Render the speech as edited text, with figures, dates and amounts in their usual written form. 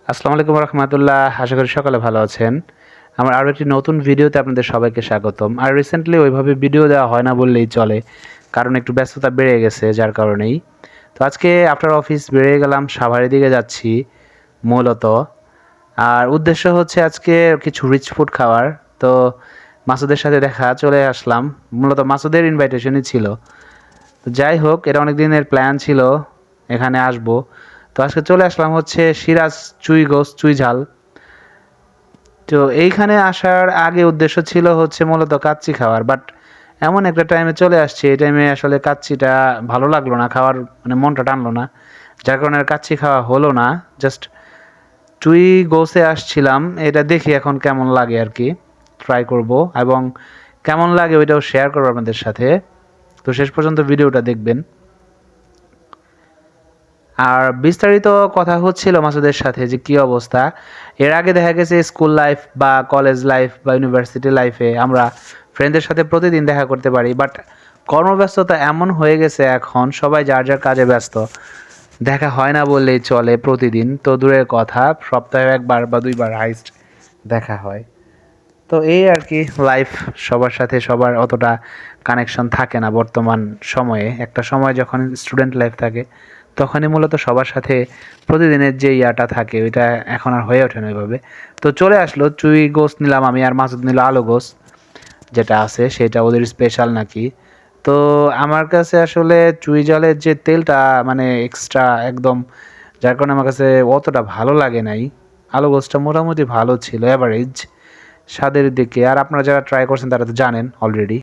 আসসালামু আলাইকুম রহমতুল্লাহ। আশা করি সকালে ভালো আছেন। আমার আরও একটি নতুন ভিডিওতে আপনাদের সবাইকে স্বাগতম। আর রিসেন্টলি ওইভাবে ভিডিও দেওয়া হয় না বললেই চলে, কারণ একটু ব্যস্ততা বেড়ে গেছে, যার কারণেই। তো আজকে আফটার অফিস বেরিয়ে গেলাম, সাভারের দিকে যাচ্ছি মূলত। আর উদ্দেশ্য হচ্ছে আজকে কিছু রিচ ফুড খাওয়ার। তো মাসুদের সাথে দেখা, চলে আসলাম। মূলত মাসুদের ইনভাইটেশনই ছিল। তো যাই হোক, এটা অনেক দিনের প্ল্যান ছিল এখানে আসবো। তো আজকে চলে আসলাম হচ্ছে সিরাজ চুই গোস চুই ঝাল। তো এইখানে আসার আগে উদ্দেশ্য ছিল হচ্ছে মূলত কাচ্চি খাওয়ার, বাট এমন একটা টাইমে চলে আসছি, এই টাইমে আসলে কাচ্চিটা ভালো লাগলো না খাওয়ার, মানে মনটা টানলো না, যার কারণে আর কাচ্চি খাওয়া হলো না। জাস্ট চুই গোসে আসছিলাম, এটা দেখি এখন কেমন লাগে আর কি, ট্রাই করব এবং কেমন লাগে ওইটাও শেয়ার করবো আপনাদের সাথে। তো শেষ পর্যন্ত ভিডিওটা দেখবেন। আর বিস্তারিত কথা হচ্ছিল মাসুদের সাথে যে কী অবস্থা। এর আগে দেখা গেছে স্কুল লাইফ বা কলেজ লাইফ বা ইউনিভার্সিটি লাইফে আমরা ফ্রেন্ডদের সাথে প্রতিদিন দেখা করতে পারি, বাট কর্মব্যস্ততা এমন হয়ে গেছে এখন, সবাই যার যার কাজে ব্যস্ত, দেখা হয় না বললেই চলে প্রতিদিন। তো দূরের কথা, সপ্তাহে একবার বা দুইবার হাইস্ট দেখা হয়। তো এই আর কি লাইফ, সবার সাথে সবার অতটা কানেকশন থাকে না বর্তমান সময়ে। একটা সময় যখন স্টুডেন্ট লাইফ থাকে তখনই মূলত সবার সাথে প্রতিদিনের যে ইয়াটা থাকে ওইটা এখন আর হয়ে ওঠে না ওইভাবে। তো চলে আসলো, চুই গোস নিলাম আমি, আর মাসুদ নিল আলু গোস, যেটা আছে সেটা ওদের স্পেশাল নাকি। তো আমার কাছে আসলে চুই জালের যে তেলটা মানে এক্সট্রা একদম, যার কারণে আমার কাছে অতটা ভালো লাগে নাই। আলু গোসটা মোটামুটি ভালো ছিল, অ্যাভারেজ স্বাদের দিকে। আর আপনারা যারা ট্রাই করছেন তারা তো জানেন অলরেডি।